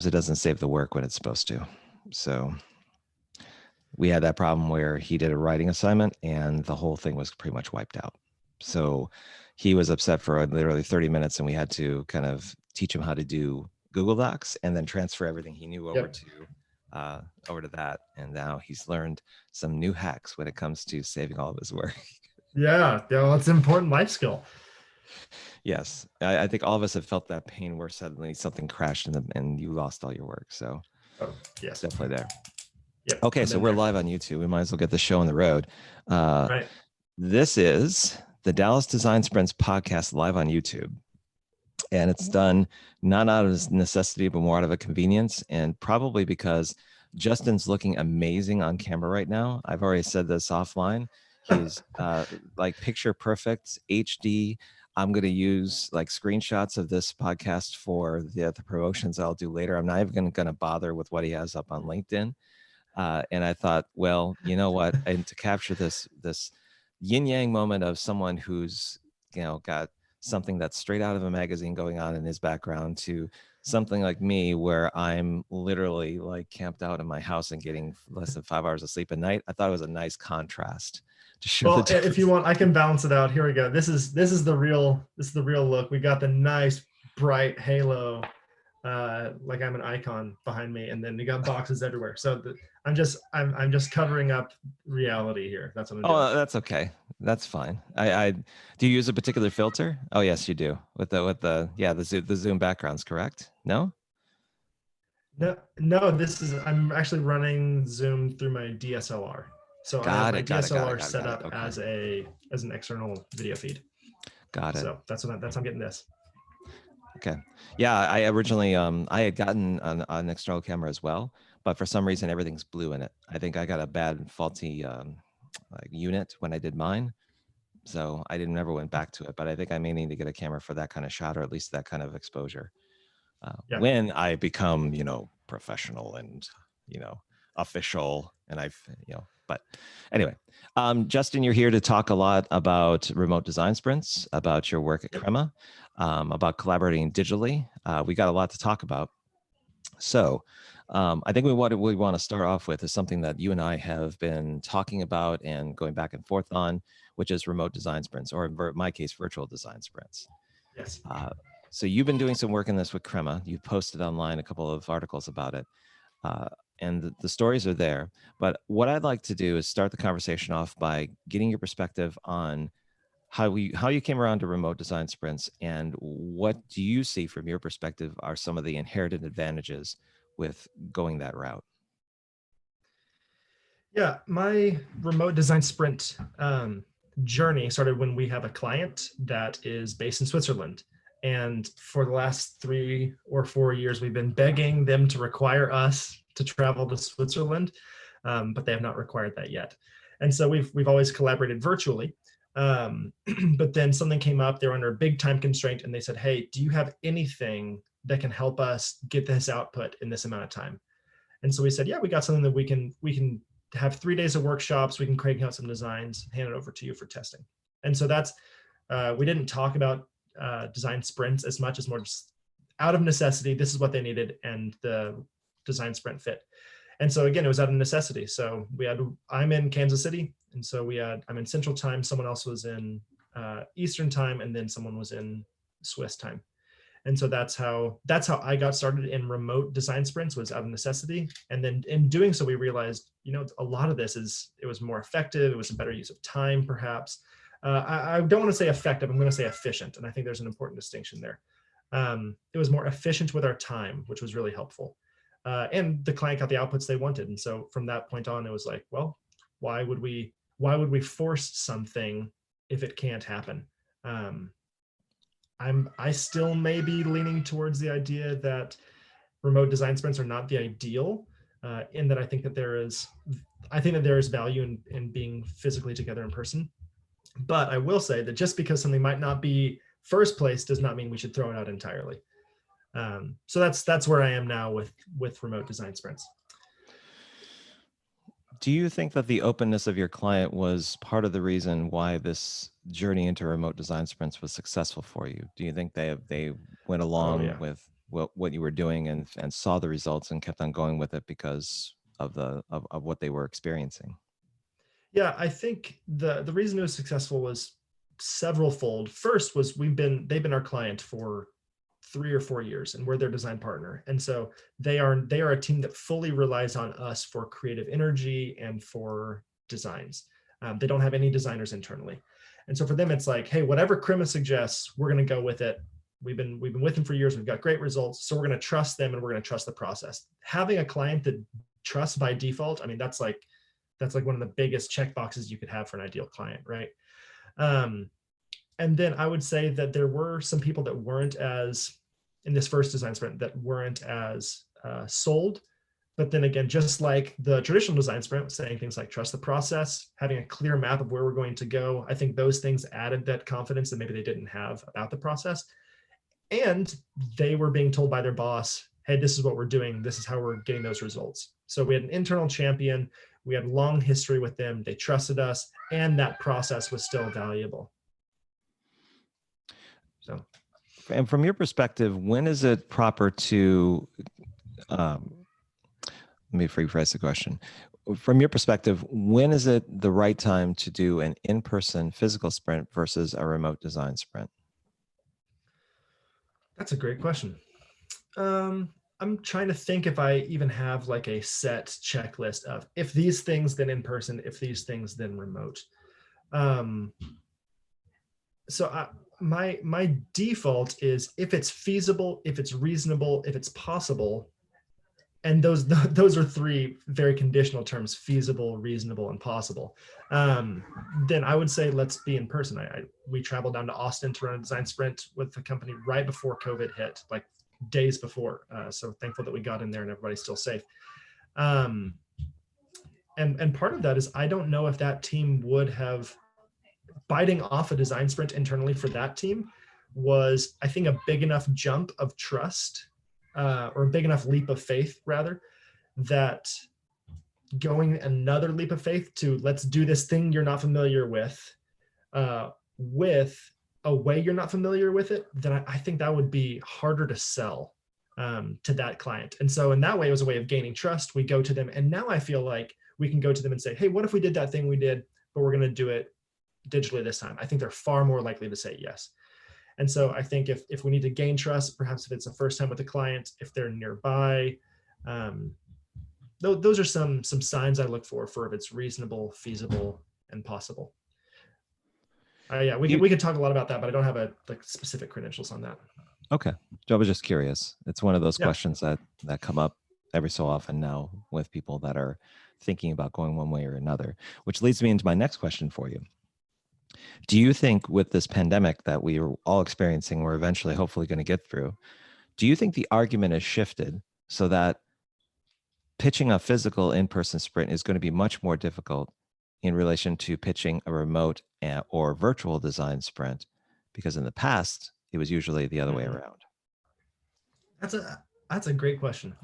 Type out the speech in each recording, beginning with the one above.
it doesn't save the work when it's supposed to. So we had that problem where he did a writing assignment and the whole thing was pretty much wiped out. So he was upset for literally 30 minutes and we had to kind of teach him how to do Google Docs and then transfer everything he knew over to that. And now he's learned some new hacks when it comes to saving all of his work. Yeah, that's an important life skill. Yes, I think all of us have felt that pain where suddenly something crashed and you lost all your work. So yes, definitely there. Yep. Okay, so we're live on YouTube. We might as well get the show on the road. Right. This is the Dallas Design Sprints podcast live on YouTube. And it's done not out of necessity, but more out of a convenience. And probably because Justin's looking amazing on camera right now. I've already said this offline. He's like picture perfect, HD. I'm going to use like screenshots of this podcast for the promotions I'll do later. I'm not even going to bother with what he has up on LinkedIn. And I thought, well, you know what? And to capture this yin yang moment of someone who's, got something that's straight out of a magazine going on in his background to something like me where I'm literally like camped out in my house and getting less than 5 hours of sleep a night. I thought it was a nice contrast to show. Well, if you want, I can balance it out. Here we go. This is the real look. We got the nice bright halo, like I'm an icon behind me, and then you got boxes everywhere. So I'm just covering up reality here. That's what I'm doing. Oh, that's okay. That's fine. I do you use a particular filter? Oh yes, you do. With the Zoom backgrounds, correct? No? No, I'm actually running Zoom through my DSLR. So I have my DSLR set up as an external video feed. Got it. So that's how I'm getting this. Okay. Yeah, I originally I had gotten an external camera as well, but for some reason everything's blue in it. I think I got a bad faulty unit when I did mine. So I never went back to it, but I think I may need to get a camera for that kind of shot or at least that kind of exposure. When I become, professional and, official and but anyway, Justin, you're here to talk a lot about remote design sprints, about your work at Crema, about collaborating digitally. We got a lot to talk about. So I think what we want to start off with is something that you and I have been talking about and going back and forth on, which is remote design sprints, or in my case, virtual design sprints. Yes. So you've been doing some work in this with Crema. You've posted online a couple of articles about it. And the stories are there. But what I'd like to do is start the conversation off by getting your perspective on how you came around to remote design sprints, and what do you see from your perspective are some of the inherited advantages with going that route? Yeah, my remote design sprint journey started when we have a client that is based in Switzerland. And for the last 3 or 4 years, we've been begging them to require us to travel to Switzerland, but they have not required that yet. And so we've always collaborated virtually. But then something came up. They were under a big time constraint, and they said, "Hey, do you have anything that can help us get this output in this amount of time?" And so we said, "Yeah, we got something that we can have 3 days of workshops. We can crank out some designs, hand it over to you for testing." And so that's we didn't talk about design sprints as much as more just out of necessity. This is what they needed, and the design sprint fit. And so again, it was out of necessity. So I'm in Kansas City, and so I'm in Central Time. Someone else was in Eastern Time, and then someone was in Swiss time. And so that's how I got started in remote design sprints, was out of necessity. And then in doing so, we realized, a lot of this it was more effective. It was a better use of time, perhaps. I don't want to say effective. I'm going to say efficient. And I think there's an important distinction there. It was more efficient with our time, which was really helpful. And the client got the outputs they wanted. And so from that point on, it was like, well, why would we force something if it can't happen? I still may be leaning towards the idea that remote design sprints are not the ideal, in that I think that there is value in being physically together in person. But I will say that just because something might not be first place does not mean we should throw it out entirely. So that's where I am now with remote design sprints. Do you think that the openness of your client was part of the reason why this journey into remote design sprints was successful for you? Do you think they went along with? what you were doing and saw the results and kept on going with it because of of what they were experiencing? Yeah, I think the reason it was successful was several fold. First was they've been our client for 3 or 4 years, and we're their design partner. And so they are a team that fully relies on us for creative energy and for designs. They don't have any designers internally. And so for them, it's like, hey, whatever Crema suggests, we're going to go with it. We've been with them for years. We've got great results. So we're going to trust them, and we're going to trust the process. Having a client that trusts by default, I mean, that's like one of the biggest check boxes you could have for an ideal client, right? And then I would say that there were some people that weren't as, in this first design sprint, that weren't as sold. But then again, just like the traditional design sprint, saying things like trust the process, having a clear map of where we're going to go, I think those things added that confidence that maybe they didn't have about the process. And they were being told by their boss, hey, this is what we're doing. This is how we're getting those results. So we had an internal champion. We had long history with them. They trusted us, and that process was still valuable. So, and from your perspective, when is it proper to, let me rephrase the question. From your perspective, when is it the right time to do an in-person physical sprint versus a remote design sprint? that's a great question. I'm trying to think if I even have like a set checklist of if these things, then in person, if these things, then remote. My default is if it's feasible, if it's reasonable, if it's possible, and those are three very conditional terms: feasible, reasonable, and possible. Then I would say let's be in person. We traveled down to Austin to run a design sprint with the company right before COVID hit, like days before. So thankful that we got in there and everybody's still safe. And part of that is I don't know if that team would have, biting off a design sprint internally for that team was, I think, a big enough jump of trust, or a big enough leap of faith rather, that going another leap of faith to let's do this thing you're not familiar with a way you're not familiar with it, then I think that would be harder to sell to that client. And so in that way, it was a way of gaining trust. We go to them, and now I feel like we can go to them and say, hey, what if we did that thing we did, but we're going to do it digitally this time? I think they're far more likely to say yes. And so I think if we need to gain trust, perhaps if it's the first time with a client, if they're nearby, those are some signs I look for if it's reasonable, feasible, and possible. Yeah, we could talk a lot about that, but I don't have like specific credentials on that. Okay, I was just curious. It's one of those questions that come up every so often now with people that are thinking about going one way or another, which leads me into my next question for you. Do you think with this pandemic that we are all experiencing, we're eventually hopefully going to get through, do you think the argument has shifted so that pitching a physical in-person sprint is going to be much more difficult in relation to pitching a remote or virtual design sprint? Because in the past, it was usually the other way around. That's a great question.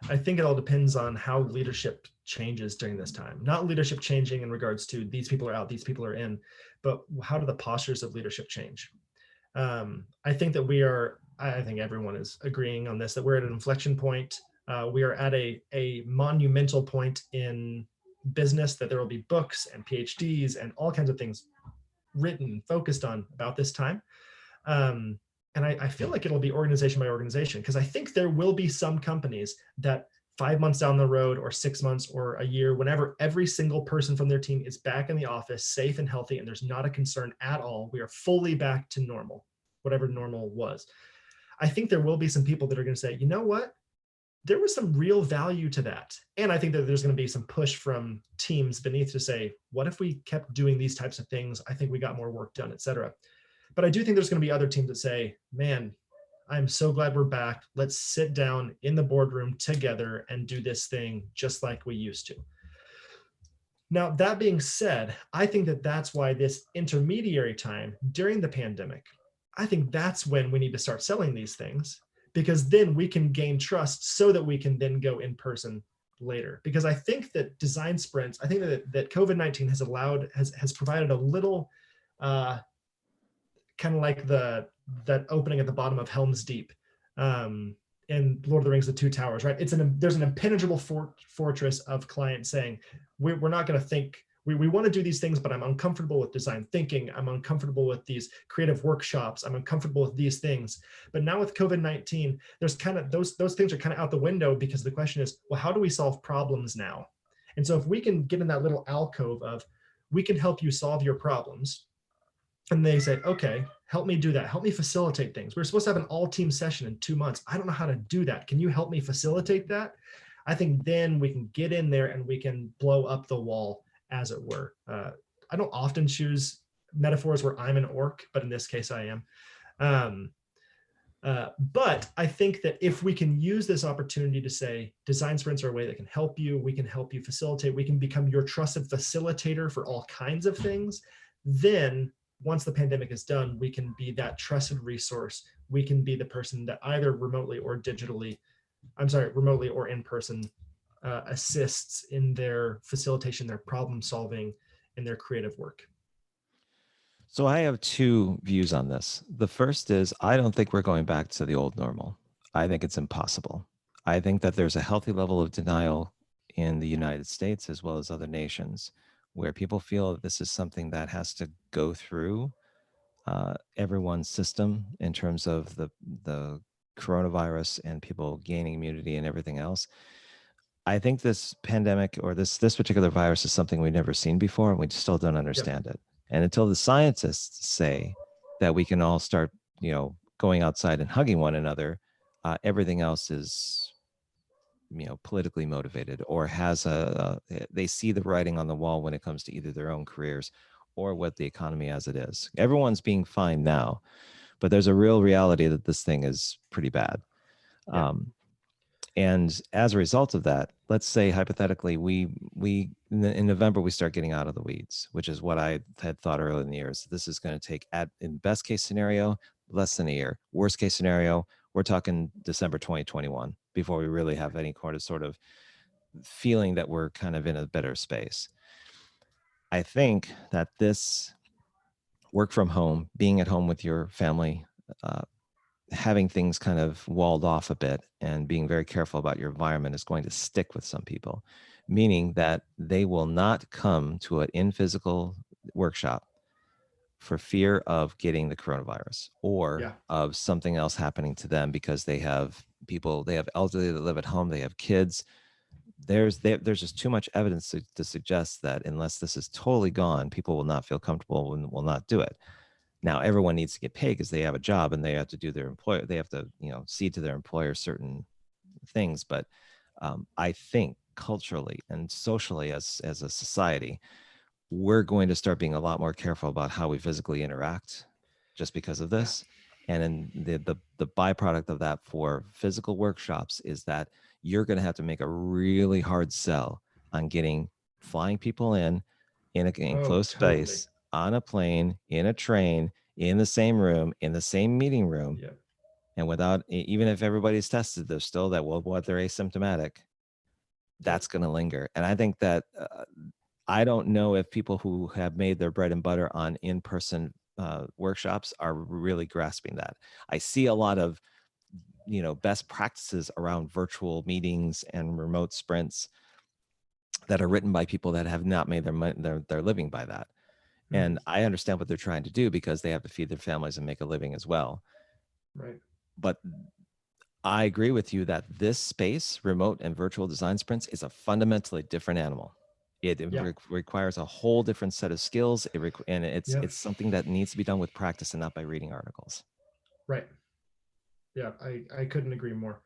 I think it all depends on how leadership changes during this time. Not leadership changing in regards to these people are out, these people are in, but how do the postures of leadership change? I think that I think everyone is agreeing on this, that we're at an inflection point. We are at a monumental point in business, that there will be books and PhDs and all kinds of things written, focused on about this time. And I feel like it'll be organization by organization, because I think there will be some companies that 5 months down the road, or 6 months, or a year, whenever every single person from their team is back in the office, safe and healthy, and there's not a concern at all, we are fully back to normal, whatever normal was. I think there will be some people that are going to say, you know what? There was some real value to that. And I think that there's going to be some push from teams beneath to say, what if we kept doing these types of things? I think we got more work done, et cetera. But I do think there's going to be other teams that say, man, I'm so glad we're back. Let's sit down in the boardroom together and do this thing just like we used to. Now, that being said, I think that that's why this intermediary time during the pandemic, I think that's when we need to start selling these things, because then we can gain trust so that we can then go in person later. Because I think that design sprints, I think that COVID-19 has provided a little kind of like that opening at the bottom of Helm's Deep. in Lord of the Rings, The Two Towers, right? There's an impenetrable fortress of clients saying, we're not going to think, we want to do these things, but I'm uncomfortable with design thinking. I'm uncomfortable with these creative workshops. I'm uncomfortable with these things. But now with COVID-19, there's kind of those things are kind of out the window, because the question is, well, how do we solve problems now? And so if we can get in that little alcove of, we can help you solve your problems, and they say, okay, help me do that. Help me facilitate things. We're supposed to have an all team session in 2 months. I don't know how to do that. Can you help me facilitate that? I think then we can get in there and we can blow up the wall, as it were. I don't often choose metaphors where I'm an orc, but in this case I am. But I think that if we can use this opportunity to say, design sprints are a way that can help you, we can help you facilitate, we can become your trusted facilitator for all kinds of things, then once the pandemic is done, we can be that trusted resource. We can be the person that either remotely or in person assists in their facilitation, their problem solving, and their creative work. So I have two views on this. The first is, I don't think we're going back to the old normal. I think it's impossible. I think that there's a healthy level of denial in the United States as well as other nations, where people feel that this is something that has to go through everyone's system in terms of the coronavirus and people gaining immunity and everything else. I think this pandemic, or this particular virus, is something we've never seen before, and we still don't understand it. And until the scientists say that we can all start, going outside and hugging one another, everything else is, politically motivated, or has they see the writing on the wall when it comes to either their own careers or what the economy as it is. Everyone's being fine now, but there's a real reality that this thing is pretty bad. Yeah. And as a result of that, let's say hypothetically, we in November, we start getting out of the weeds, which is what I had thought earlier in the year. So this is going to take, in best case scenario, less than a year. Worst case scenario, we're talking December 2021 before we really have any sort of feeling that we're kind of in a better space. I think that this work from home, being at home with your family, having things kind of walled off a bit and being very careful about your environment is going to stick with some people, meaning that they will not come to an in-physical workshop for fear of getting the coronavirus or of something else happening to them, because they have elderly that live at home, they have kids. There's just too much evidence to suggest that unless this is totally gone, people will not feel comfortable and will not do it. Now, everyone needs to get paid because they have a job and they have to do they have to, cede to their employer certain things. But I think culturally and socially as a society, we're going to start being a lot more careful about how we physically interact just because of this. And then the byproduct of that for physical workshops is that you're going to have to make a really hard sell on flying people in an enclosed space, on a plane, in a train, in the same room, in the same meeting room. Yeah. And without, even if everybody's tested, there's still that, well, what, they're asymptomatic. That's going to linger. And I think that I don't know if people who have made their bread and butter on in-person workshops are really grasping that. I see a lot of, best practices around virtual meetings and remote sprints that are written by people that have not made their living by that. And I understand what they're trying to do because they have to feed their families and make a living as well. Right. But I agree with you that this space, remote and virtual design sprints, is a fundamentally different animal. It requires a whole different set of skills. It's something that needs to be done with practice and not by reading articles. Right. Yeah, I couldn't agree more.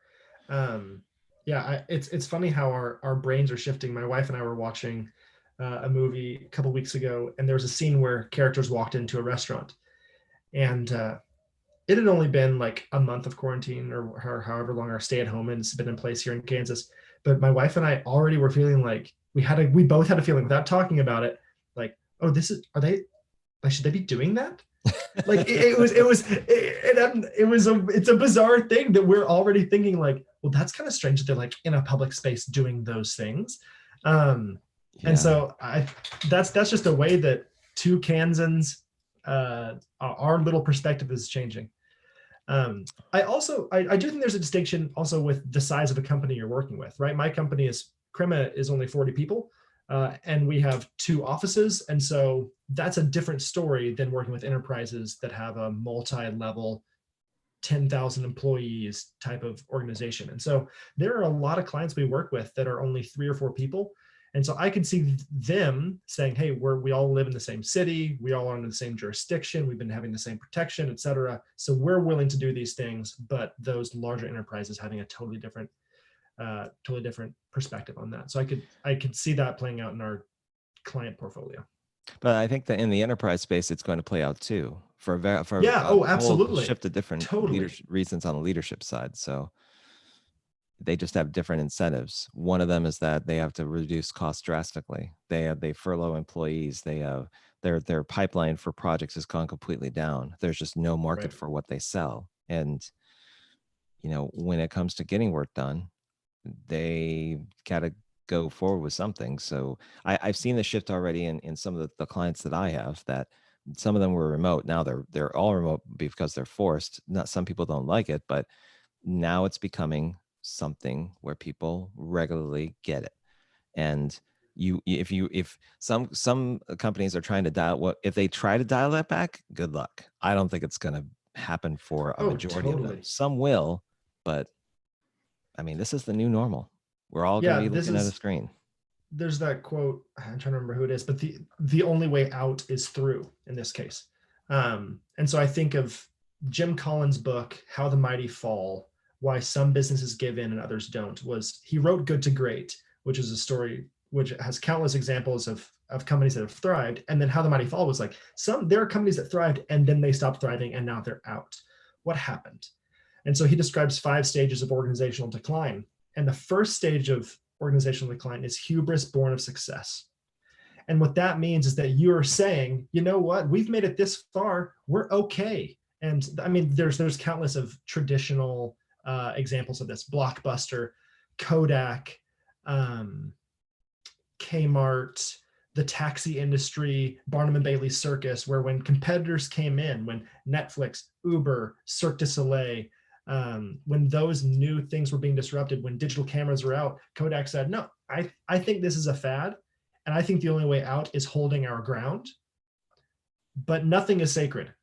It's funny how our brains are shifting. My wife and I were watching a movie a couple weeks ago, and there was a scene where characters walked into a restaurant, and it had only been like a month of quarantine or however long our stay at home has been in place here in Kansas. But my wife and I already were feeling like we both had a feeling, without talking about it, like, oh, should they be doing that? Like it's a bizarre thing that we're already thinking like, well, that's kind of strange that they're like in a public space doing those things. And so that's just a way that two Kansans, our little perspective is changing. I do think there's a distinction also with the size of a company you're working with, right? My company is Crema is only 40 people, and we have 2 offices. And so that's a different story than working with enterprises that have a multi-level 10,000 employees type of organization. And so there are a lot of clients we work with that are only 3 or 4 people. And so I could see them saying, hey, we all live in the same city. We all are in the same jurisdiction. We've been having the same protection, et cetera. So we're willing to do these things, but those larger enterprises having a totally different perspective on that. So I could see that playing out in our client portfolio. But I think that in the enterprise space, it's going to play out too for a Oh, whole absolutely. shift of different reasons on the leadership side. So they just have different incentives. One of them is that they have to reduce costs drastically. They furlough employees. They have their pipeline for projects has gone completely down. There's just no market for what they sell. And when it comes to getting work done, they gotta go forward with something. So I've seen the shift already in some of the clients that I have, that some of them were remote. Now they're all remote because they're forced. Not some people don't like it, but now it's becoming something where people regularly get it. And if some companies are trying to if they try to dial that back, good luck. I don't think it's going to happen for a majority of them. Some will, but I mean, this is the new normal. We're all going to be looking at a screen. There's that quote, I'm trying to remember who it is, but the only way out is through in this case. And so I think of Jim Collins' book, How the Mighty Fall, Why Some Businesses Give In and Others Don't. He wrote Good to Great, which is a story which has countless examples of companies that have thrived. And then How the Mighty Fall was like, there are companies that thrived and then they stopped thriving and now they're out. What happened? And so he describes 5 stages of organizational decline. And the first stage of organizational decline is hubris born of success. And what that means is that you are saying, you know what, we've made it this far, we're okay. And I mean, there's countless of traditional examples of this: Blockbuster, Kodak, Kmart, the taxi industry, Barnum and Bailey Circus, where when competitors came in, when Netflix, Uber, Cirque du Soleil, when those new things were being disrupted, when digital cameras were out, Kodak said, no, I think this is a fad. And I think the only way out is holding our ground. But nothing is sacred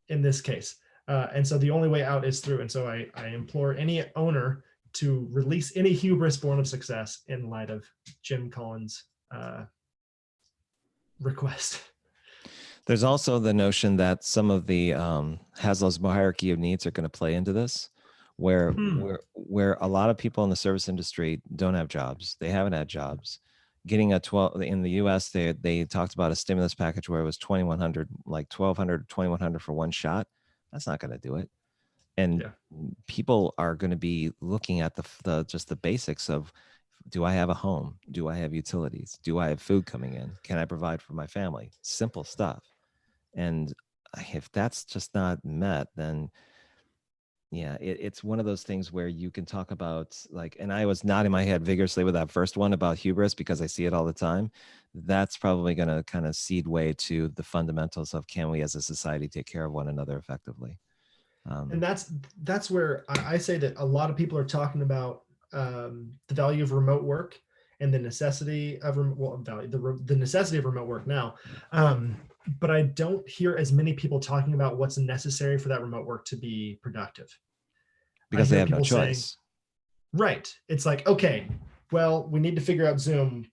in this case. And so the only way out is through. And so I implore any owner to release any hubris born of success in light of Jim Collins' request. There's also the notion that some of the Haslow's hierarchy of needs are going to play into this, where a lot of people in the service industry don't have jobs. They haven't had jobs. Getting a 12 in the US, they talked about a stimulus package where it was $2,100, like $1,200, $2,100 for one shot. That's not going to do it. And people are going to be looking at just the basics of, do I have a home? Do I have utilities? Do I have food coming in? Can I provide for my family? Simple stuff. And if that's just not met, then yeah, it's one of those things where you can talk about, like, and I was nodding my head vigorously with that first one about hubris because I see it all the time. That's probably going to kind of seed way to the fundamentals of, can we as a society take care of one another effectively? And that's where I say that a lot of people are talking about the value of remote work and the necessity of the necessity of remote work now. But I don't hear as many people talking about what's necessary for that remote work to be productive. Because they have no choice. Right. It's like, okay, well, we need to figure out Zoom.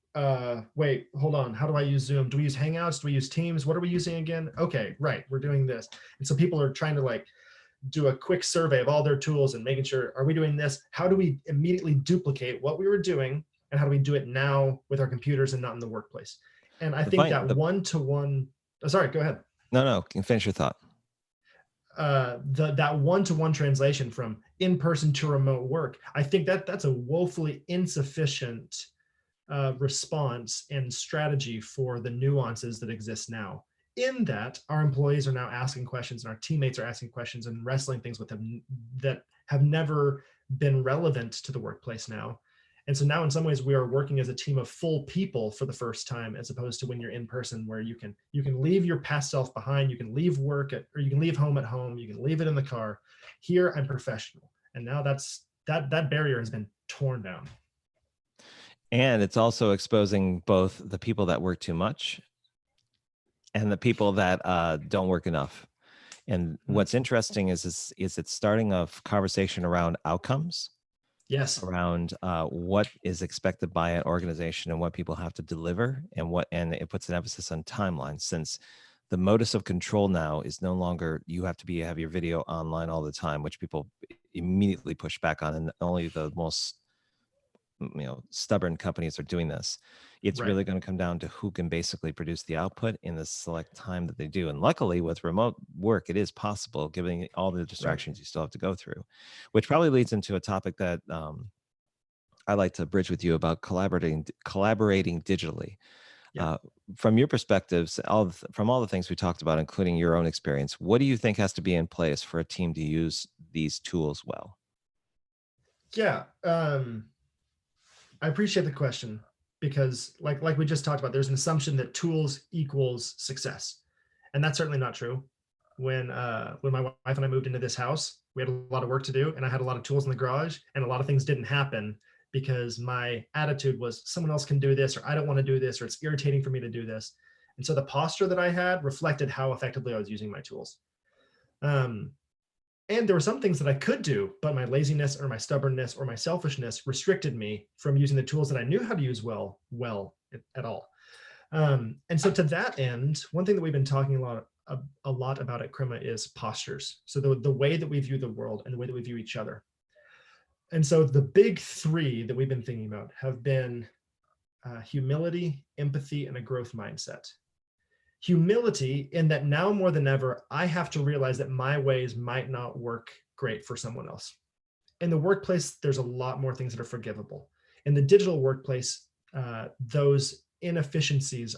Wait, hold on. How do I use Zoom? Do we use Hangouts? Do we use Teams? What are we using again? Okay, right. We're doing this. And so people are trying to like do a quick survey of all their tools and making sure, are we doing this? How do we immediately duplicate what we were doing? And how do we do it now with our computers and not in the workplace? And I think that one-to-one, sorry, go ahead. No, can finish your thought. That one-to-one translation from in-person to remote work, I think that's a woefully insufficient response and strategy for the nuances that exist now. In that our employees are now asking questions and our teammates are asking questions and wrestling things with them that have never been relevant to the workplace now. And so now in some ways we are working as a team of full people for the first time, as opposed to when you're in person, where you can leave your past self behind, you can leave work or you can leave home at home, you can leave it in the car. Here I'm professional. And now that barrier has been torn down. And it's also exposing both the people that work too much and the people that don't work enough. And what's interesting is it's starting a conversation around outcomes. Yes. Around what is expected by an organization and what people have to deliver, and it puts an emphasis on timeline, since the modus of control now is no longer you have to have your video online all the time, which people immediately push back on, and only the most stubborn companies are doing this. It's Right. really going to come down to who can basically produce the output in the select time that they do. And luckily with remote work, it is possible, given all the distractions you still have to go through, which probably leads into a topic that I like to bridge with you about collaborating digitally. Yeah. From your perspectives, from all the things we talked about, including your own experience, what do you think has to be in place for a team to use these tools well? Yeah. I appreciate the question, because like we just talked about, there's an assumption that tools equals success. And that's certainly not true. When my wife and I moved into this house, we had a lot of work to do, and I had a lot of tools in the garage, and a lot of things didn't happen because my attitude was someone else can do this, or I don't want to do this, or it's irritating for me to do this. And so the posture that I had reflected how effectively I was using my tools. And there were some things that I could do, but my laziness or my stubbornness or my selfishness restricted me from using the tools that I knew how to use well at all. And so to that end, one thing that we've been talking a lot about at Crema is postures. So the way that we view the world and the way that we view each other. And so the big three that we've been thinking about have been humility, empathy, and a growth mindset. Humility, in that now more than ever, I have to realize that my ways might not work great for someone else. In the workplace, there's a lot more things that are forgivable. In the digital workplace, those inefficiencies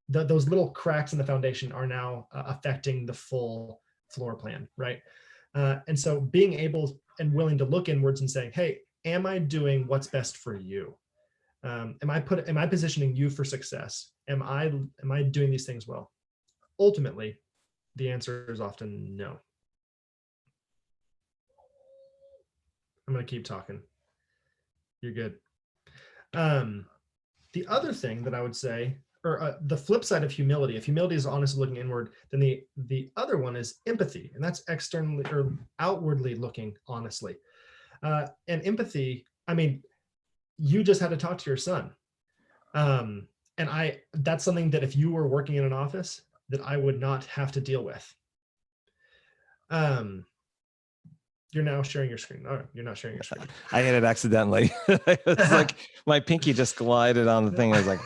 those little cracks in the foundation are now affecting the full floor plan, right? And so being able and willing to look inwards and saying, hey, am I doing what's best for you? Am I positioning you for success? Am I doing these things well? Ultimately, the answer is often no. I'm going to keep talking. You're good. The other thing that I would say, or the flip side of humility, if humility is honestly looking inward, then the other one is empathy, and that's externally or outwardly looking honestly. And empathy, I mean, you just had to talk to your son. And that's something that if you were working in an office, that I would not have to deal with. You're now sharing your screen. Oh, you're not sharing your screen. I hit it accidentally. It's like my pinky just glided on the thing. I was like,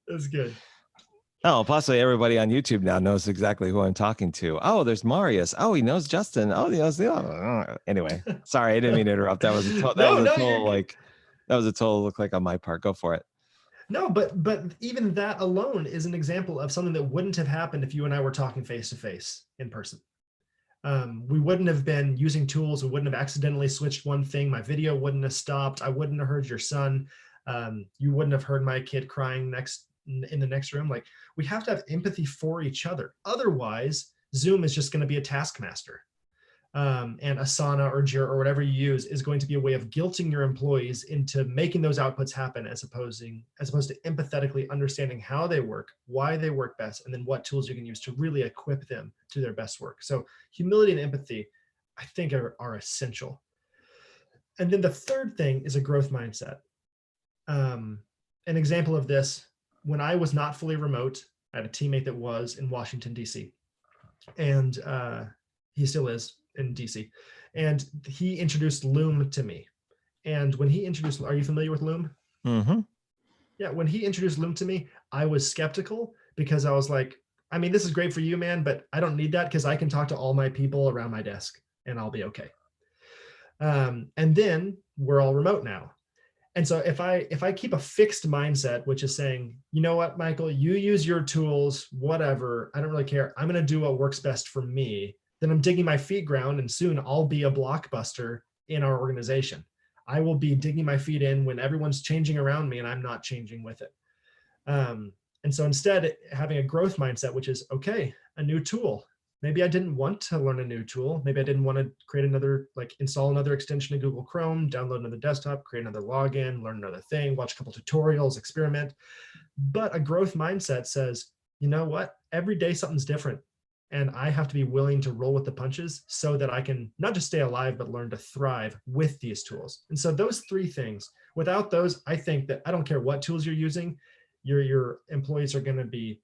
that's good. Oh, possibly everybody on YouTube now knows exactly who I'm talking to. Oh, there's Marius. Oh, he knows Justin. Oh, he knows anyway. Sorry, I didn't mean to interrupt. That was a total look like on my part. Go for it. No, but even that alone is an example of something that wouldn't have happened if you and I were talking face to face in person. We wouldn't have been using tools. We wouldn't have accidentally switched one thing. My video wouldn't have stopped. I wouldn't have heard your son. You wouldn't have heard my kid crying in the next room. Like, we have to have empathy for each other. Otherwise, Zoom is just going to be a taskmaster. And Asana or Jira or whatever you use is going to be a way of guilting your employees into making those outputs happen, as opposed to empathetically understanding how they work, why they work best, and then what tools you can use to really equip them to their best work. So humility and empathy, I think, are essential. And then the third thing is a growth mindset. An example of this, when I was not fully remote, I had a teammate that was in Washington, D.C. And he still is in DC. And he introduced Loom to me. And when he introduced, are you familiar with Loom? Mm-hmm. Yeah, when he introduced Loom to me, I was skeptical, because I was like, I mean, this is great for you, man, but I don't need that, because I can talk to all my people around my desk and I'll be okay. And then we're all remote now. And so if I keep a fixed mindset, which is saying, you know what, Michael, you use your tools, whatever, I don't really care, I'm going to do what works best for me, then I'm digging my feet ground, and soon I'll be a blockbuster in our organization. I will be digging my feet in when everyone's changing around me and I'm not changing with it. And so instead, having a growth mindset, which is, okay, a new tool. Maybe I didn't want to learn a new tool. Maybe I didn't want to create another, like install another extension to Google Chrome, download another desktop, create another login, learn another thing, watch a couple tutorials, experiment. But a growth mindset says, you know what? Every day something's different. And I have to be willing to roll with the punches so that I can not just stay alive, but learn to thrive with these tools. And so those three things, without those, I think that I don't care what tools you're using, your employees are going to be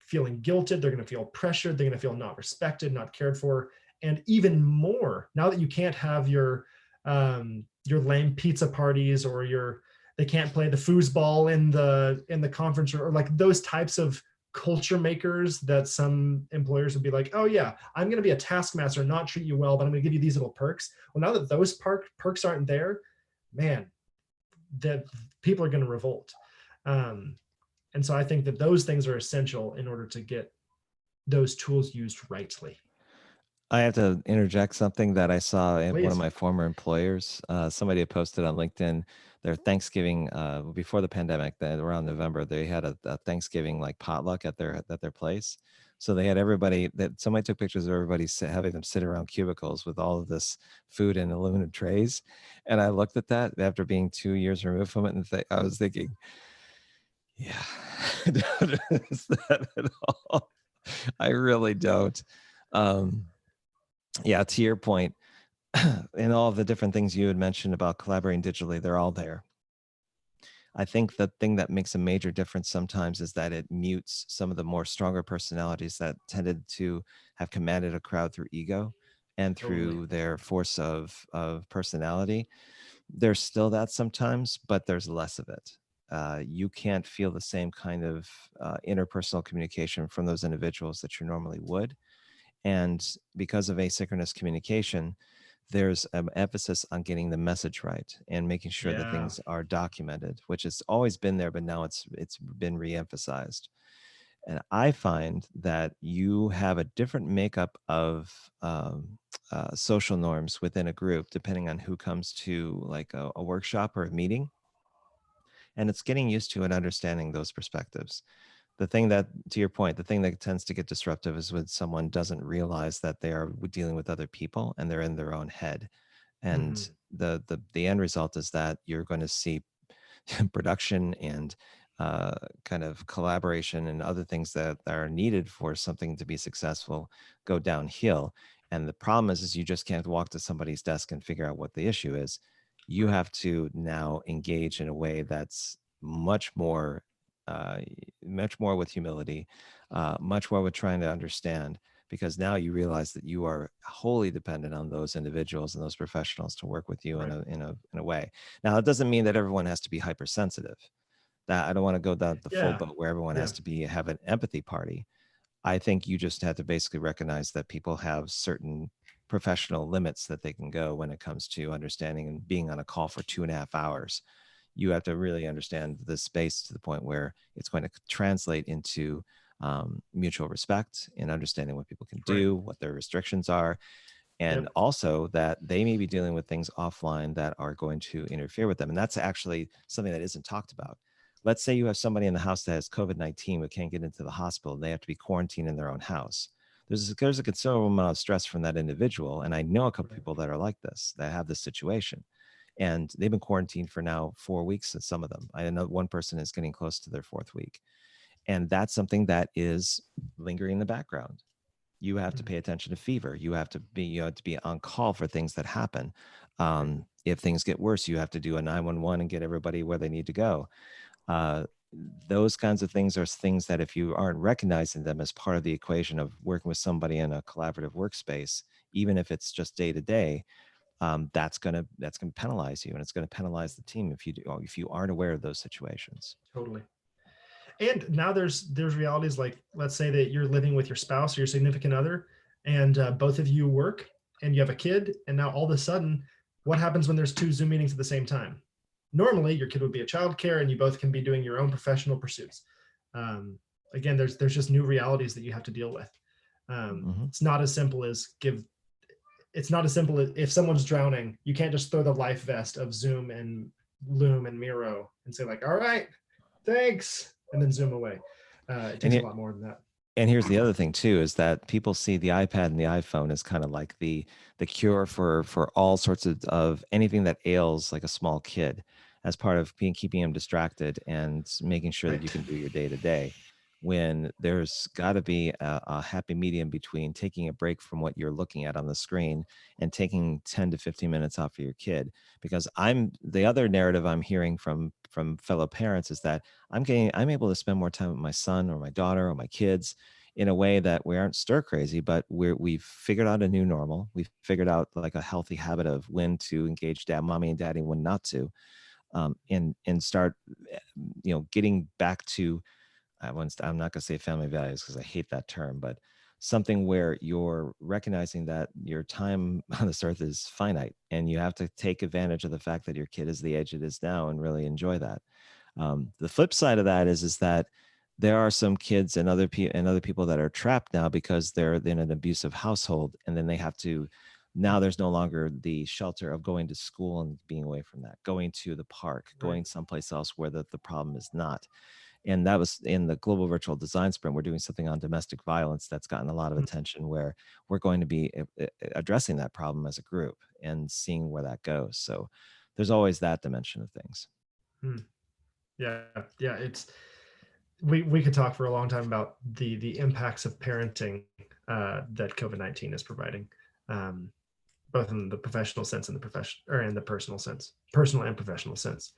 feeling guilted. They're going to feel pressured. They're going to feel not respected, not cared for. And even more, now that you can't have your lame pizza parties or they can't play the foosball in the conference or like those types of culture makers that some employers would be like, oh yeah, I'm going to be a taskmaster, not treat you well, but I'm going to give you these little perks. Well, now that those perks aren't there, man, that people are going to revolt. And so I think that those things are essential in order to get those tools used rightly. I have to interject something that I saw in one of Please. my former employers. Somebody had posted on LinkedIn their Thanksgiving before the pandemic. That around November they had a Thanksgiving like potluck at their place. So they had everybody that somebody took pictures of everybody having them sit around cubicles with all of this food in aluminum trays. And I looked at that after being 2 years removed from it, and I was thinking, yeah, I don't miss that at all. I really don't. Yeah, to your point, and all of the different things you had mentioned about collaborating digitally, they're all there. I think the thing that makes a major difference sometimes is that it mutes some of the more stronger personalities that tended to have commanded a crowd through ego and through their force of personality. There's still that sometimes, but there's less of it. You can't feel the same kind of interpersonal communication from those individuals that you normally would. And because of asynchronous communication, there's an emphasis on getting the message right and making sure that things are documented, which has always been there, but now it's been reemphasized. And I find that you have a different makeup of social norms within a group, depending on who comes to like a workshop or a meeting. And it's getting used to and understanding those perspectives. The thing that, to your point, the thing that tends to get disruptive is when someone doesn't realize that they are dealing with other people and they're in their own head. And the end result is that you're going to see production and kind of collaboration and other things that are needed for something to be successful go downhill. And the problem is you just can't walk to somebody's desk and figure out what the issue is. You have to now engage in a way that's much more with humility, much more with trying to understand, because now you realize that you are wholly dependent on those individuals and those professionals to work with you in a way. Now, it doesn't mean that everyone has to be hypersensitive. That I don't want to go down the full boat where everyone has to have an empathy party. I think you just have to basically recognize that people have certain professional limits that they can go when it comes to understanding and being on a call for 2.5 hours. You have to really understand the space to the point where it's going to translate into mutual respect and understanding what people can do, what their restrictions are, and also that they may be dealing with things offline that are going to interfere with them. And that's actually something that isn't talked about. Let's say you have somebody in the house that has COVID-19 but can't get into the hospital. They have to be quarantined in their own house. There's a considerable amount of stress from that individual. And I know a couple people that are like this, that have this situation. And they've been quarantined for now 4 weeks, and some of them. I know one person is getting close to their 4th week. And that's something that is lingering in the background. You have to pay attention to fever. You have to be on call for things that happen. If things get worse, you have to do a 911 and get everybody where they need to go. Those kinds of things are things that if you aren't recognizing them as part of the equation of working with somebody in a collaborative workspace, even if it's just day to day, that's gonna penalize you, and it's gonna penalize the team if you aren't aware of those situations. Totally. And now there's realities like, let's say that you're living with your spouse or your significant other, and both of you work, and you have a kid, and now all of a sudden, what happens when there's 2 Zoom meetings at the same time? Normally, your kid would be at childcare, and you both can be doing your own professional pursuits. Again, there's just new realities that you have to deal with. It's not as simple as it's not as simple as if someone's drowning, you can't just throw the life vest of Zoom and Loom and Miro and say like, all right, thanks, and then zoom away. It takes a lot more than that. And here's the other thing too, is that people see the iPad and the iPhone as kind of like the cure for all sorts of anything that ails like a small kid, as part of keeping them distracted and making sure that you can do your day to day, when there's got to be a happy medium between taking a break from what you're looking at on the screen and taking 10 to 15 minutes off for your kid. Because the other narrative I'm hearing from fellow parents is that I'm able to spend more time with my son or my daughter or my kids in a way that we aren't stir crazy, but we've figured out a new normal. We've figured out like a healthy habit of when to engage mommy and daddy, when not to, and start, getting back to, I'm not going to say family values because I hate that term, but something where you're recognizing that your time on this earth is finite and you have to take advantage of the fact that your kid is the age it is now and really enjoy that. The flip side of that is that there are some kids and other people that are trapped now because they're in an abusive household, and then they have to, now there's no longer the shelter of going to school and being away from that, going to the park, going someplace else where the problem is not. And that was in the Global Virtual Design Sprint. We're doing something on domestic violence that's gotten a lot of attention, where we're going to be addressing that problem as a group and seeing where that goes. So there's always that dimension of things. Yeah. We could talk for a long time about the impacts of parenting that COVID-19 is providing, both in the professional sense and in the personal sense, personal and professional sense.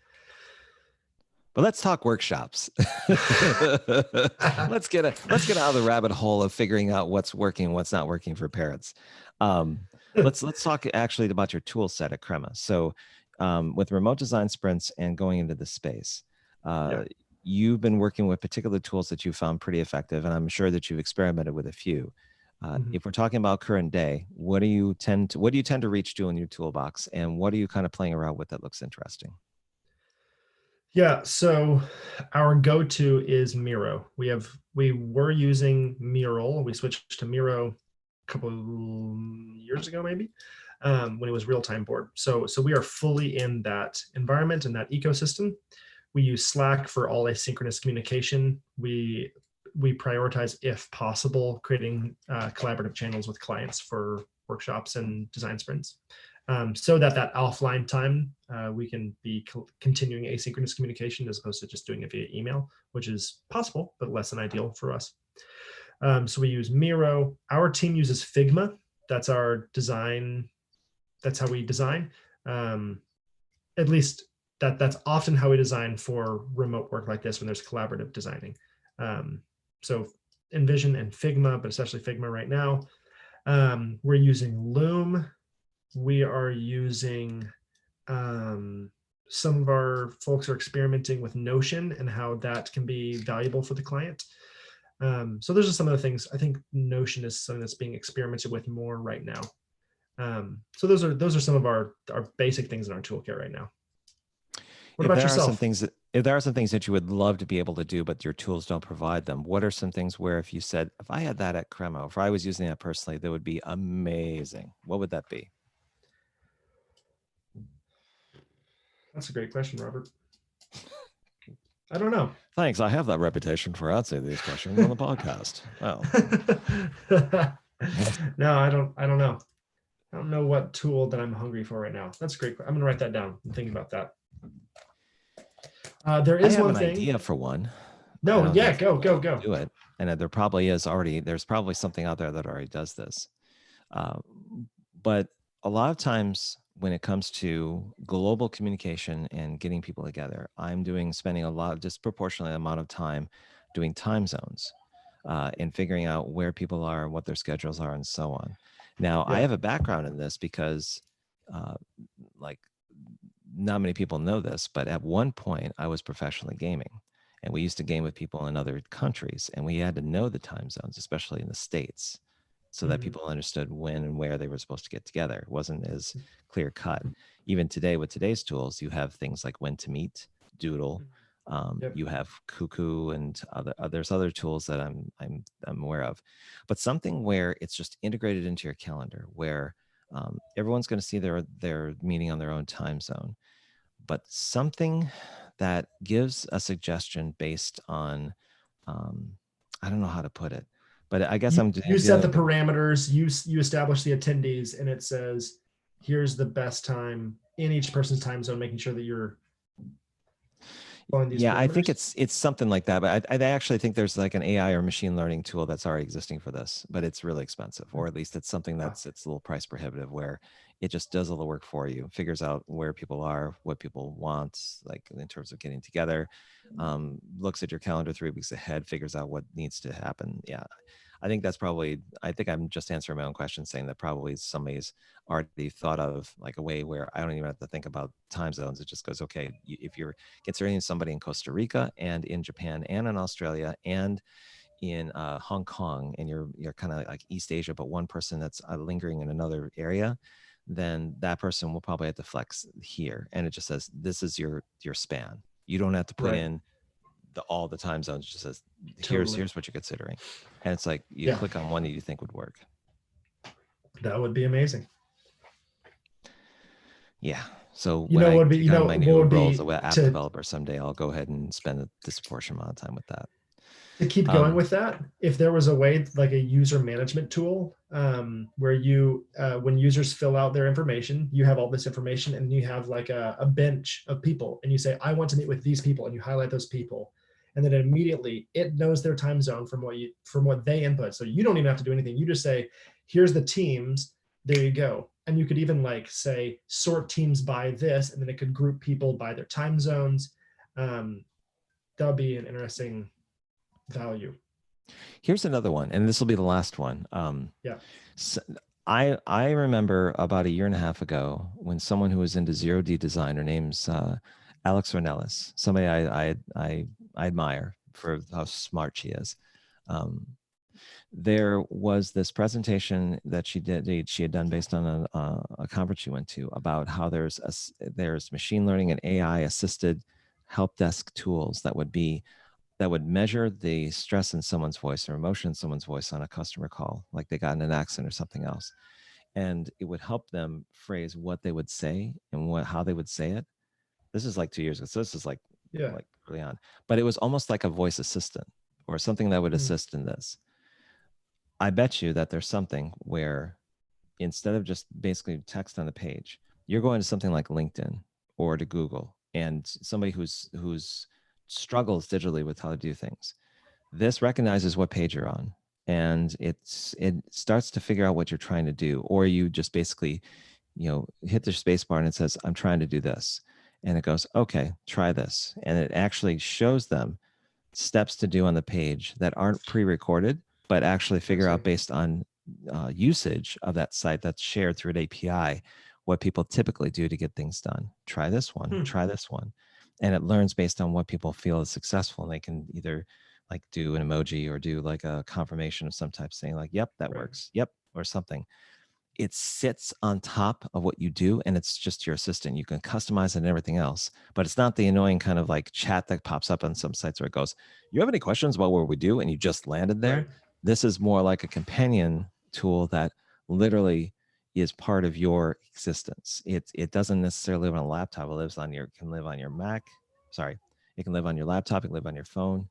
But let's talk workshops. let's get out of the rabbit hole of figuring out what's working, what's not working for parents. Let's talk actually about your tool set at Crema. So with remote design sprints and going into the space, you've been working with particular tools that you found pretty effective, and I'm sure that you've experimented with a few. If we're talking about current day, what do you tend to reach to in your toolbox, and what are you kind of playing around with that looks interesting? Yeah, so our go-to is Miro. We were using Mural. We switched to Miro a couple of years ago, maybe, when it was real-time board. So we are fully in that environment and that ecosystem. We use Slack for all asynchronous communication. We prioritize, if possible, creating collaborative channels with clients for workshops and design sprints, so that offline time we can be continuing asynchronous communication as opposed to just doing it via email, which is possible but less than ideal for us. So we use Miro. Our team uses Figma. That's our design. That's how we design. At least that's often how we design for remote work like this when there's collaborative designing. So InVision and Figma, but especially Figma right now. We're using Loom. We are using, some of our folks are experimenting with Notion and how that can be valuable for the client. So those are some of the things. I think Notion is something that's being experimented with more right now. So those are some of our basic things in our toolkit right now. What about yourself? If there are some things that you would love to be able to do, but your tools don't provide them, what are some things where if you said, if I had that at Crema, if I was using that personally, that would be amazing, what would that be? That's a great question, Robert. I don't know. Thanks. I have that reputation for answering these questions on the podcast. Well, no, I don't know. I don't know what tool that I'm hungry for right now. That's great. I'm gonna write that down and think about that. There is one thing. Idea for one. No, yeah, go. Do it, and there probably is already. There's probably something out there that already does this. But a lot of times when it comes to global communication and getting people together, I'm spending a lot, disproportionately amount of time doing time zones and figuring out where people are and what their schedules are and so on. Now, I have a background in this because like not many people know this, but at one point I was professionally gaming, and we used to game with people in other countries, and we had to know the time zones, especially in the States, so that people understood when and where they were supposed to get together. It wasn't as clear cut. Even today, with today's tools, you have things like When to Meet, Doodle. You have Cuckoo, and there's other tools that I'm aware of. But something where it's just integrated into your calendar, where everyone's going to see their meeting on their own time zone, but something that gives a suggestion based on, I don't know how to put it, but I guess you set the parameters, you establish the attendees, and it says, here's the best time in each person's time zone, making sure that you're following these parameters. I think it's something like that, but I actually think there's like an AI or machine learning tool that's already existing for this, but it's really expensive, or at least it's something it's a little price prohibitive, where it just does all the work for you, figures out where people are, what people want, like in terms of getting together, looks at your calendar 3 weeks ahead, figures out what needs to happen. Yeah. I think I'm just answering my own question, saying that probably somebody's already thought of like a way where I don't even have to think about time zones. It just goes, okay, if you're considering somebody in Costa Rica and in Japan and in Australia and in Hong Kong, and you're kind of like East Asia, but one person that's lingering in another area, then that person will probably have to flex here. And it just says, this is your span. You don't have to put in all the time zones. It just says, here's what you're considering. And it's like, you click on one that you think would work. That would be amazing. Yeah. So when I take on my new role as an app developer someday, I'll go ahead and spend a disproportionate amount of time with that. To keep going with that, if there was a way, like a user management tool, where you, when users fill out their information, you have all this information, and you have like a bench of people, and you say, I want to meet with these people, and you highlight those people, and then immediately it knows their time zone from what they input. So you don't even have to do anything. You just say, here's the teams, there you go. And you could even like say, sort teams by this, and then it could group people by their time zones. That would be an interesting value. Here's another one, and this will be the last one. So I remember about 1.5 years ago when someone who was into 0D design, her name's Alex Ornelas, somebody I admire for how smart she is. There was this presentation that she had done based on a conference she went to about how there's machine learning and AI assisted help desk tools that would measure the stress in someone's voice or emotion in someone's voice on a customer call, like they got in an accident or something else. And it would help them phrase what they would say and how they would say it. This is like 2 years ago. So this is like early on, but it was almost like a voice assistant or something that would assist in this. I bet you that there's something where instead of just basically text on the page, you're going to something like LinkedIn or to Google, and somebody who's struggles digitally with how to do things. This recognizes what page you're on, and it starts to figure out what you're trying to do, or you just basically, hit the space bar and it says, I'm trying to do this. And it goes, okay, try this. And it actually shows them steps to do on the page that aren't pre-recorded, but actually figure out based on usage of that site that's shared through an API, what people typically do to get things done. Try this one, try this one. And it learns based on what people feel is successful. And they can either like do an emoji or do like a confirmation of some type, saying like, yep, that works. Yep. Or something. It sits on top of what you do, and it's just your assistant. You can customize it and everything else, but it's not the annoying kind of like chat that pops up on some sites where it goes, you have any questions about what we do? And you just landed there. Right. This is more like a companion tool that literally is part of your existence. It doesn't necessarily live on a laptop. It can live on your Mac. Sorry. It can live on your laptop. It can live on your phone.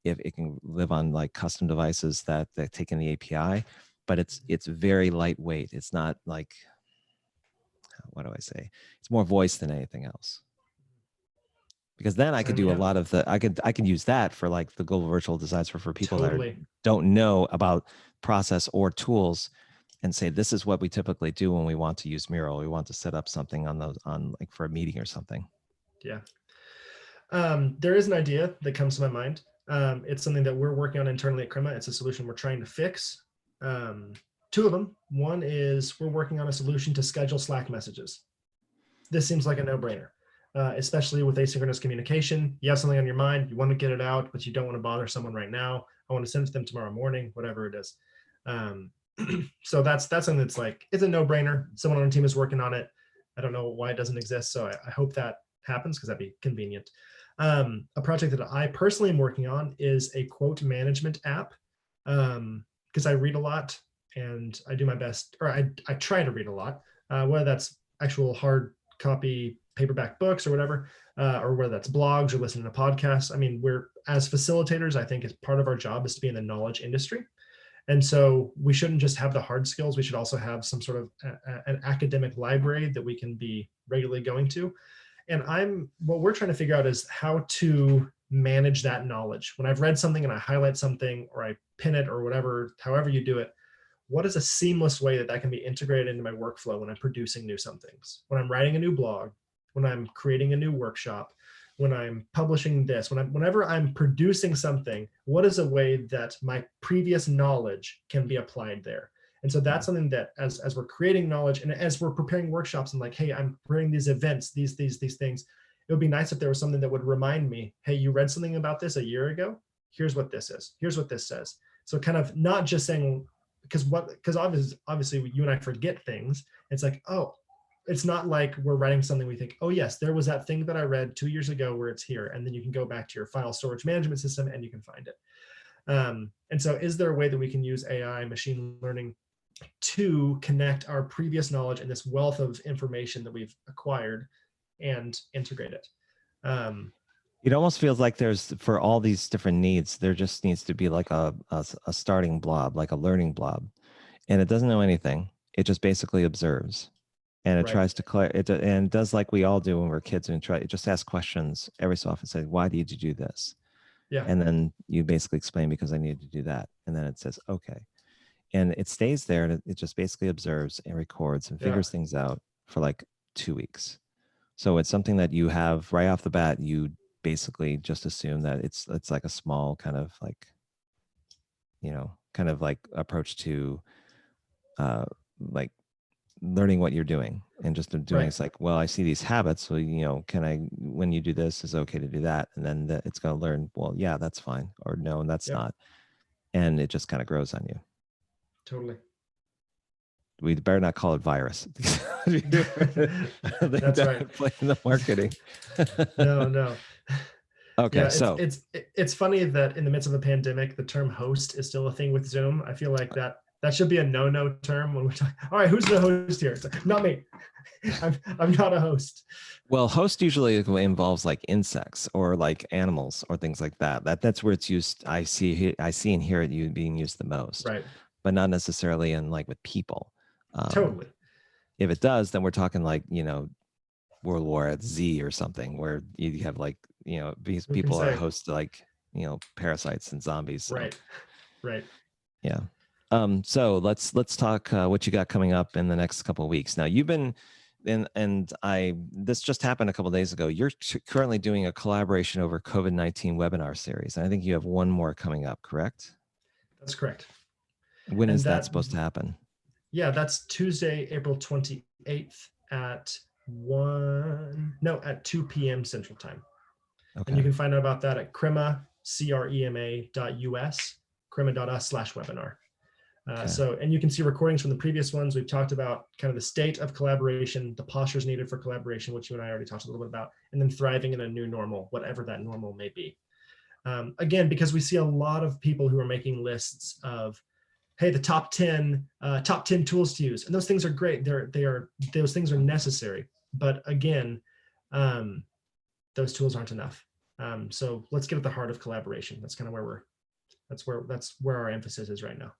If it can live on like custom devices that take in the API, but it's very lightweight. It's not like, what do I say? It's more voice than anything else. Because then I could do a lot of I can use that for like the global virtual designs for people that don't know about process or tools, and say, this is what we typically do when we want to use Mural. We want to set up something on like for a meeting or something. Yeah. There is an idea that comes to my mind. It's something that we're working on internally at Crema. It's a solution we're trying to fix. Two of them. One is we're working on a solution to schedule Slack messages. This seems like a no-brainer, especially with asynchronous communication. You have something on your mind, you want to get it out, but you don't want to bother someone right now. I want to send it to them tomorrow morning, whatever it is. So that's something that's like, it's a no-brainer. Someone on our team is working on it. I don't know why it doesn't exist. So I hope that happens, because that'd be convenient. A project that I personally am working on is a quote management app, because I read a lot, and I do my best, or I try to read a lot, whether that's actual hard copy paperback books or whatever, or whether that's blogs or listening to podcasts. I mean, we're, as facilitators, I think it's part of our job is to be in the knowledge industry. And so we shouldn't just have the hard skills. We should also have some sort of an academic library that we can be regularly going to. And what we're trying to figure out is how to manage that knowledge. When I've read something and I highlight something or I pin it or whatever, however you do it, what is a seamless way that can be integrated into my workflow when I'm producing new somethings, when I'm writing a new blog, when I'm creating a new workshop, when I'm publishing this, whenever I'm producing something, what is a way that my previous knowledge can be applied there? And so that's something that as we're creating knowledge and as we're preparing workshops and like, hey, I'm preparing these events, these things, it would be nice if there was something that would remind me, hey, you read something about this a year ago. Here's what this is. Here's what this says. So kind of not just saying, because obviously you and I forget things. It's like, oh, it's not like we're writing something we think, oh yes, there was that thing that I read 2 years ago where it's here. And then you can go back to your file storage management system and you can find it. And so is there a way that we can use AI, machine learning, to connect our previous knowledge and this wealth of information that we've acquired and integrate it? It almost feels like there's, for all these different needs, there just needs to be like a starting blob, like a learning blob. And it doesn't know anything. It just basically observes. And it tries to and does like we all do when we're kids, and it just ask questions every so often. Say, why did you do this? Yeah. And then you basically explain, because I needed to do that. And then it says, okay. And it stays there, and it just basically observes and records and figures things out for like 2 weeks. So it's something that you have right off the bat. You basically just assume that it's like a small kind of like, kind of like approach to like learning what you're doing, and just doing it's like, well, I see these habits, so when you do this, is it okay to do that? And then it's going to learn, well, yeah, that's fine, or no, and that's not. And it just kind of grows on you. Totally. We better not call it virus. That's right. Playing the marketing. No. Okay, yeah, so it's funny that in the midst of a pandemic, the term host is still a thing with Zoom. I feel like that should be a no term when we're talking. All right, who's the host here? It's like, not me. I'm not a host. Well, host usually involves like insects or like animals or things like that. That's where it's used. I see and hear it being used the most, right? But not necessarily in like with people. Totally. If it does, then we're talking like World War Z or something, where you have like these people are hosts to like parasites and zombies. So. Right. Yeah. So let's talk what you got coming up in the next couple of weeks. Now you've been this just happened a couple of days ago. You're currently doing a collaboration over COVID-19 webinar series. And I think you have one more coming up, correct? That's correct. When is that supposed to happen? Yeah, that's Tuesday, April 28th at 2 p.m. Central Time. Okay. And you can find out about that at Crema, crema.us, crema.us/webinar. So, and you can see recordings from the previous ones. We've talked about kind of the state of collaboration, the postures needed for collaboration, which you and I already talked a little bit about, and then thriving in a new normal, whatever that normal may be. Again, because we see a lot of people who are making lists of, hey, the top 10 tools to use, and those things are great. Those things are necessary, but again, those tools aren't enough. So let's get at the heart of collaboration. That's kind of where that's where our emphasis is right now.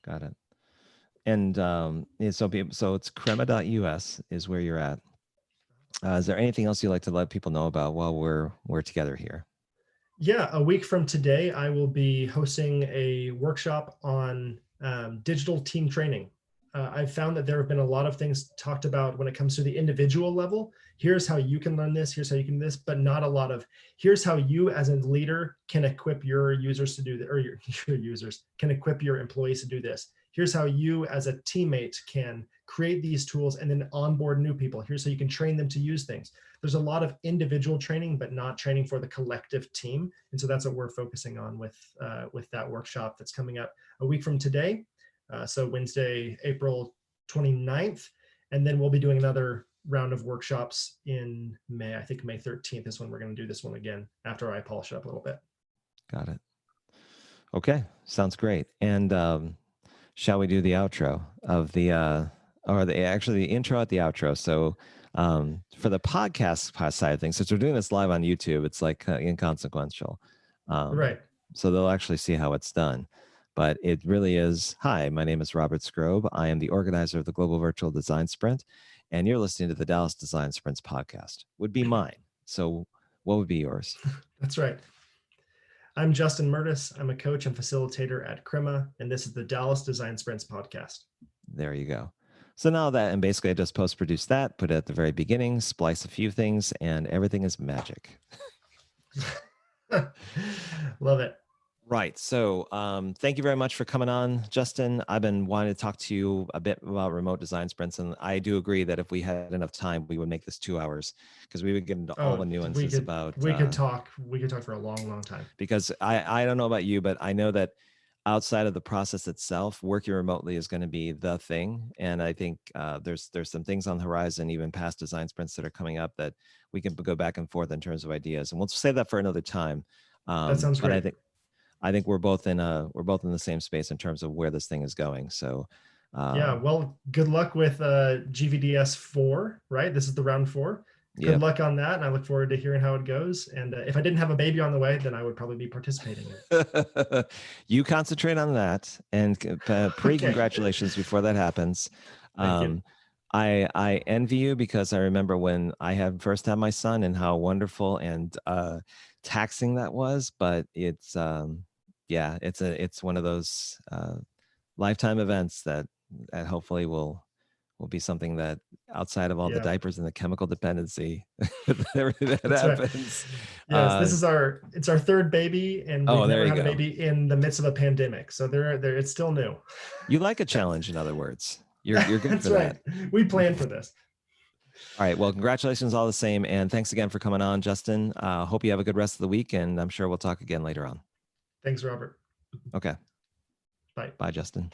Got it. And so it's crema.us is where you're at. Is there anything else you'd like to let people know about while we're together here? Yeah, a week from today, I will be hosting a workshop on digital team training. I've found that there have been a lot of things talked about when it comes to the individual level. Here's how you can learn this, here's how you can do this, but not a lot of, here's how you as a leader can equip your users to do that, or your users can equip your employees to do this. Here's how you as a teammate can create these tools and then onboard new people. Here's how you can train them to use things. There's a lot of individual training, but not training for the collective team. And so that's what we're focusing on with that workshop that's coming up a week from today. So Wednesday, April 29th. And then we'll be doing another round of workshops in May. I think May 13th is when we're going to do this one again after I polish it up a little bit. Got it. Okay. Sounds great. And shall we do the outro of the actually the intro at the outro? So for the podcast side of things, since we're doing this live on YouTube, it's like inconsequential. Right. So they'll actually see how it's done. But it really is, hi, my name is Robert Scrobe. I am the organizer of the Global Virtual Design Sprint, and you're listening to the Dallas Design Sprints podcast. Would be mine. So what would be yours? That's right. I'm Justin Mertes. I'm a coach and facilitator at Crema, and this is the Dallas Design Sprints podcast. There you go. So now that, and basically I just post-produce that, put it at the very beginning, splice a few things, and everything is magic. Love it. Right. So thank you very much for coming on, Justin. I've been wanting to talk to you a bit about remote design sprints, and I do agree that if we had enough time, we would make this 2 hours because we would get into all the nuances about. We could talk for a long, long time. Because I don't know about you, but I know that outside of the process itself, working remotely is going to be the thing. And I think there's some things on the horizon, even past design sprints that are coming up that we can go back and forth in terms of ideas. And we'll save that for another time. That sounds great. But I think we're both in the same space in terms of where this thing is going. So yeah, well, good luck with GVDS 4, right? This is the round 4. Good luck on that, and I look forward to hearing how it goes. And if I didn't have a baby on the way, then I would probably be participating in it. You concentrate on that, and pre-congratulations before that happens. Thank you. I envy you because I remember when I first had my son and how wonderful and taxing that was. But it's it's one of those lifetime events that hopefully will be something that outside of all the diapers and the chemical dependency everything that happens. Right. Yes, it's our third baby, and we've never had a baby in the midst of a pandemic. So it's still new. You like a challenge, in other words. You're good That's for right. that. We planned for this. All right. Well, congratulations all the same. And thanks again for coming on, Justin. Hope you have a good rest of the week, and I'm sure we'll talk again later on. Thanks, Robert. Okay. Bye. Bye, Justin.